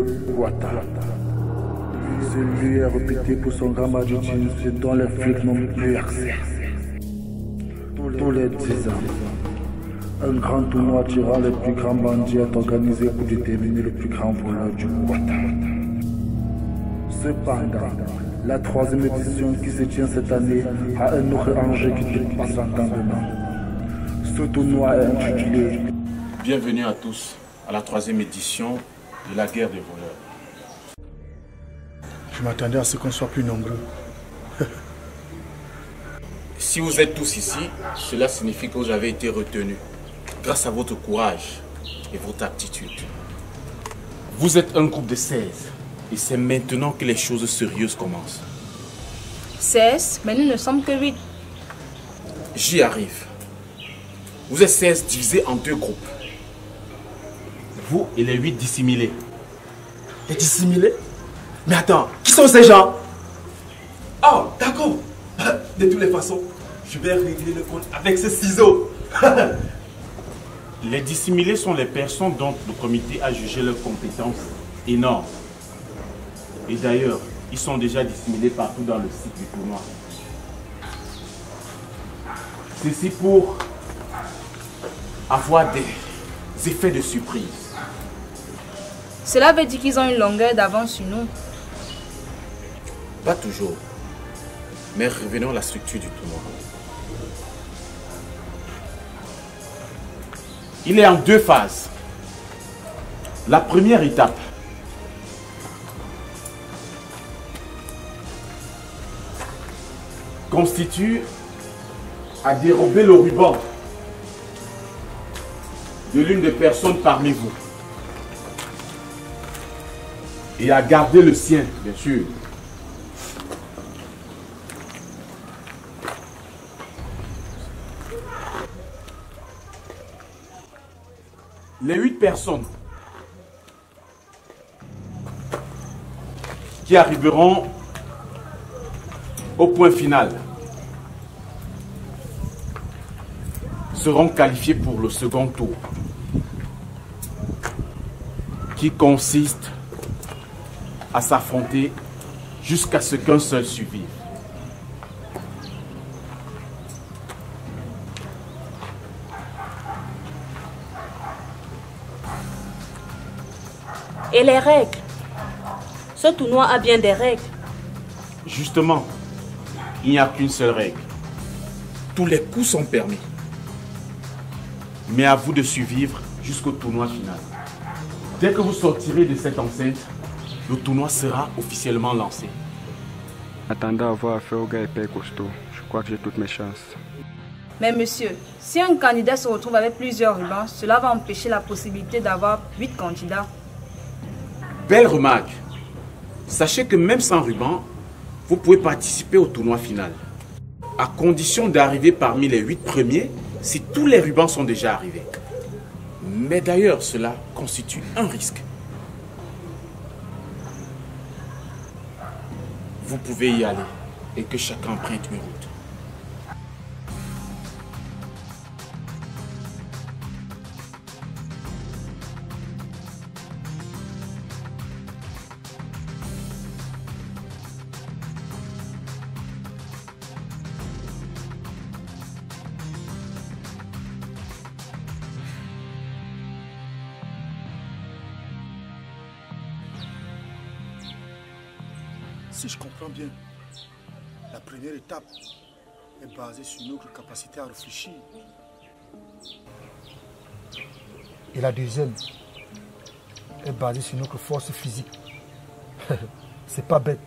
Guata. C'est lui est réputé pour son grand match d'utilité dont les flics n'ont plus accès. Tous les 10 ans, un grand tournoi tirant les plus grands bandits est organisé pour déterminer le plus grand voleur du Guata. Cependant, la 3e édition qui se tient cette année a un autre enjeu qui dépasse l'entendement. Ce tournoi est intitulé Bienvenue à tous à la 3e édition de la guerre des voleurs. Je m'attendais à ce qu'on soit plus nombreux. Si vous êtes tous ici, cela signifie que vous avez été retenus grâce à votre courage et votre aptitude. Vous êtes un groupe de 16 et c'est maintenant que les choses sérieuses commencent. 16, mais nous ne sommes que 8. J'y arrive. Vous êtes 16 divisés en 2 groupes. Vous et les 8 dissimulés. Les dissimulés? Mais attends, qui sont ces gens? Oh, d'accord. De toutes les façons, je vais régler le compte avec ce ciseau. Les dissimulés sont les personnes dont le comité a jugé leurs compétences énormes. Et d'ailleurs, ils sont déjà dissimulés partout dans le site du tournoi. Ceci pour avoir des effets de surprise. Cela veut dire qu'ils ont une longueur d'avance sur nous. Pas toujours. Mais revenons à la structure du tournoi. Il est en 2 phases. La première étape constitue à dérober le ruban de l'une des personnes parmi vous et à garder le sien, bien sûr. Les 8 personnes qui arriveront au point final seront qualifiées pour le second tour, qui consiste à s'affronter jusqu'à ce qu'un seul survive. Et les règles? Ce tournoi a bien des règles. Justement, il n'y a qu'une seule règle. Tous les coups sont permis. Mais à vous de survivre jusqu'au tournoi final. Dès que vous sortirez de cette enceinte, le tournoi sera officiellement lancé. Attendant à avoir affaire au gars épais et costaud, je crois que j'ai toutes mes chances. Mais monsieur, si un candidat se retrouve avec plusieurs rubans, cela va empêcher la possibilité d'avoir 8 candidats. Belle remarque. Sachez que même sans ruban, vous pouvez participer au tournoi final. À condition d'arriver parmi les 8 premiers si tous les rubans sont déjà arrivés. Mais d'ailleurs, cela constitue un risque. Vous pouvez y aller et que chacun emprunte une route. Si je comprends bien, la première étape est basée sur notre capacité à réfléchir. Et la deuxième est basée sur notre force physique. C'est pas bête.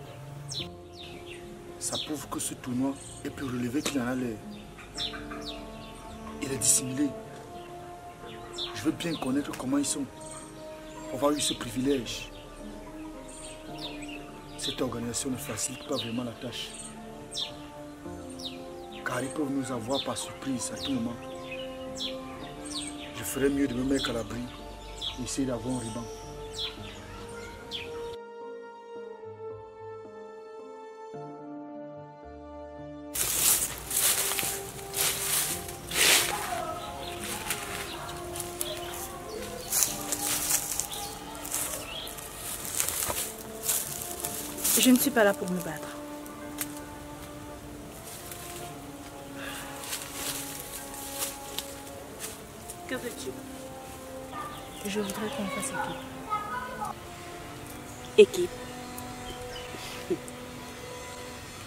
Ça prouve que ce tournoi est plus relevé qu'il en a l'air. Il est dissimulé. Je veux bien connaître comment ils sont pour avoir eu ce privilège. Cette organisation ne facilite pas vraiment la tâche. Car ils peuvent nous avoir par surprise à tout moment. Je ferais mieux de me mettre à l'abri et essayer d'avoir un ruban. Je ne suis pas là pour me battre. Que veux-tu? Je voudrais qu'on fasse équipe. Équipe?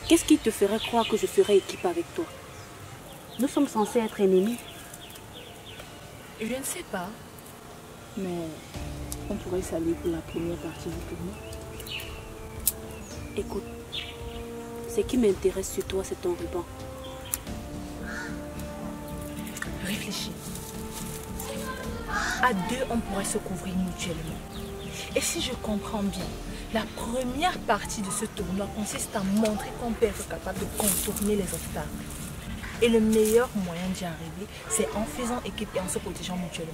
Qu'est-ce qui te ferait croire que je ferais équipe avec toi? Nous sommes censés être ennemis. Je ne sais pas. Mais on pourrait s'allier pour la première partie du tournoi. Écoute, ce qui m'intéresse sur toi, c'est ton ruban. Réfléchis. À deux, on pourrait se couvrir mutuellement. Et si je comprends bien, la première partie de ce tournoi consiste à montrer qu'on peut être capable de contourner les obstacles. Et le meilleur moyen d'y arriver, c'est en faisant équipe et en se protégeant mutuellement.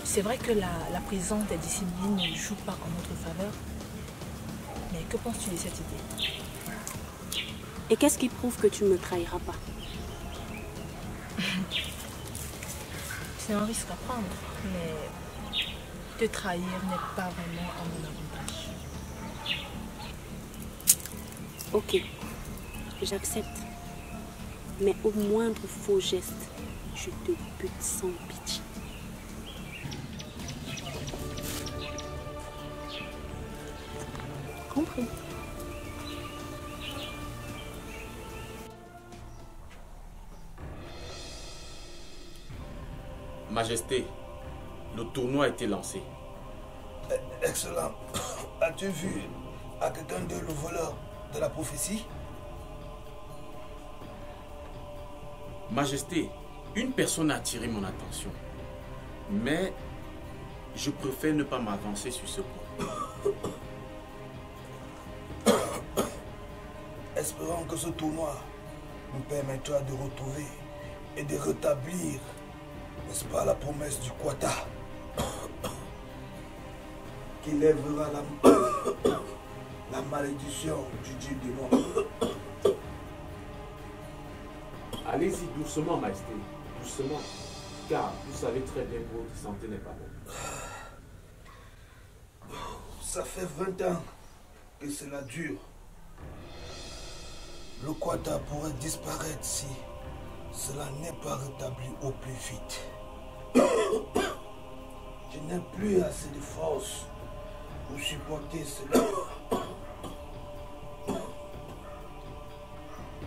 C'est vrai que la présence des disciplines ne joue pas en notre faveur. Mais que penses-tu de cette idée? Et qu'est-ce qui prouve que tu ne me trahiras pas? C'est un risque à prendre, mais te trahir n'est pas vraiment à mon avantage. Ok, j'accepte. Mais au moindre faux geste, je te bute sans pitié. Compris. Majesté, le tournoi a été lancé. Excellent. As-tu vu à quelqu'un de le voleur de la prophétie? Majesté, une personne a attiré mon attention. Mais je préfère ne pas m'avancer sur ce point. Espérons que ce tournoi nous permettra de retrouver et de rétablir, n'est-ce pas, la promesse du Quata qui lèvera la malédiction du dieu démon. Allez-y doucement, Majesté, doucement. Car vous savez très bien que votre santé n'est pas bonne. Ça fait 20 ans que cela dure. Le Quata pourrait disparaître si cela n'est pas rétabli au plus vite. Je n'ai plus assez de force pour supporter cela.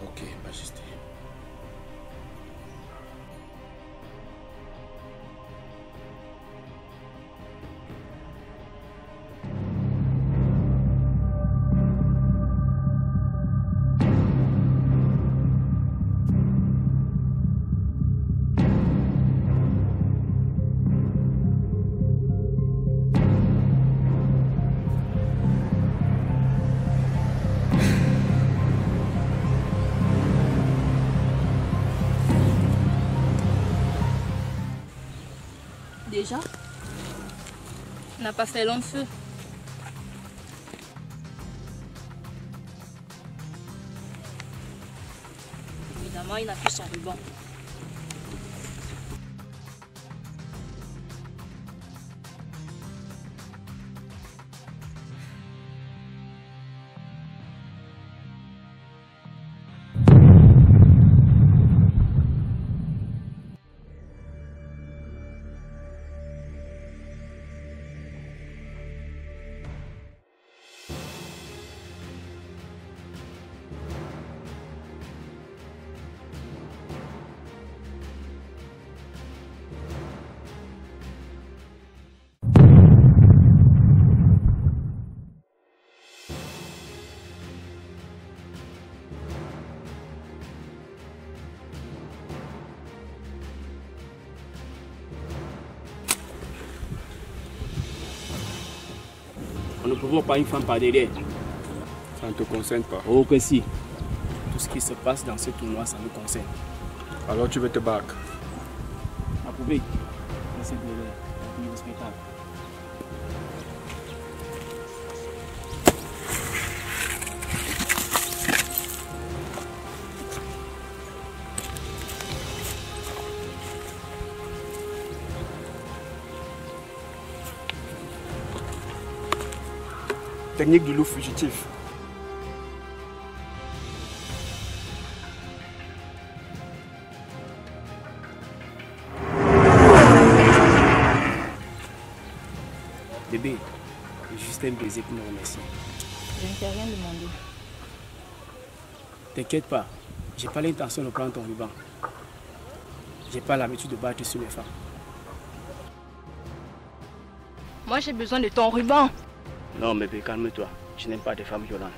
Ok, Majesté. Déjà, on n'a pas fait long feu. Évidemment, il n'a plus son ruban. Nous ne pouvons pas une femme par derrière. Ça ne te concerne pas. Oh que si. Tout ce qui se passe dans ce tournoi, ça nous concerne. Alors tu veux te battre? Approuvé. C'est le spectacle. Technique du loup fugitif. Bébé, juste un baiser pour me remercier. Je ne t'ai rien demandé. T'inquiète pas, j'ai pas l'intention de prendre ton ruban. J'ai pas l'habitude de battre sur les femmes. Moi, j'ai besoin de ton ruban. Non, bébé, calme-toi. Je n'aime pas des femmes violentes.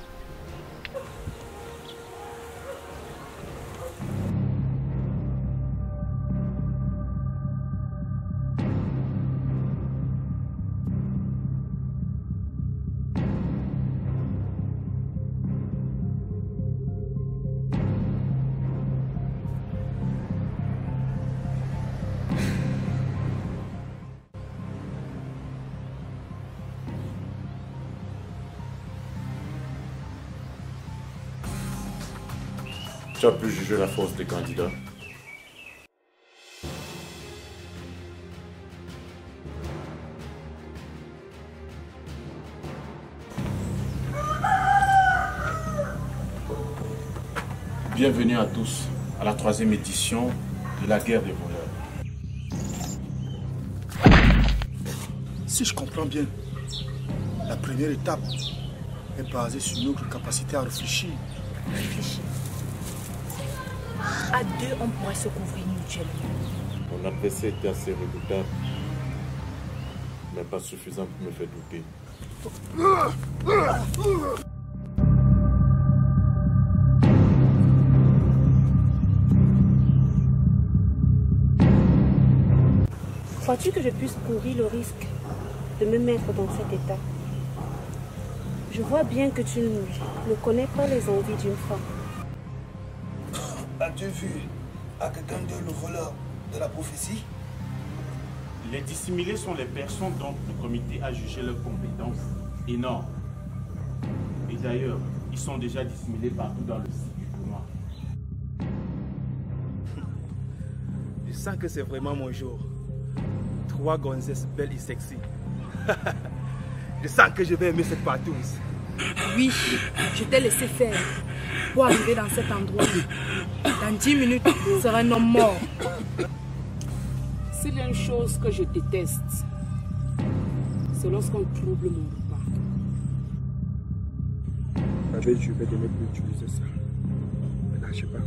Tu as pu juger la force des candidats. Bienvenue à tous à la 3e édition de la guerre des voleurs. Si je comprends bien, la première étape est basée sur notre capacité à réfléchir. À deux, on pourrait se couvrir mutuellement. Mon adversaire était assez redoutable, mais pas suffisant pour me faire douter. Crois-tu que je puisse courir le risque de me mettre dans cet état? Je vois bien que tu ne connais pas les envies d'une femme. As-tu vu à quelqu'un de le voleur de la prophétie? Les dissimulés sont les personnes dont le comité a jugé leurs compétences énormes. Et d'ailleurs, ils sont déjà dissimulés partout dans le site du tournoi. Je sens que c'est vraiment mon jour. 3 gonzesses belles et sexy. Je sens que je vais aimer cette partouze. Oui, je t'ai laissé faire pour arriver dans cet endroit. Dans 10 minutes, tu seras un homme mort. S'il y a une chose que je déteste, c'est lorsqu'on trouble mon repas. Je vais te mettre pour utiliser ça. Mais là, je sais pas.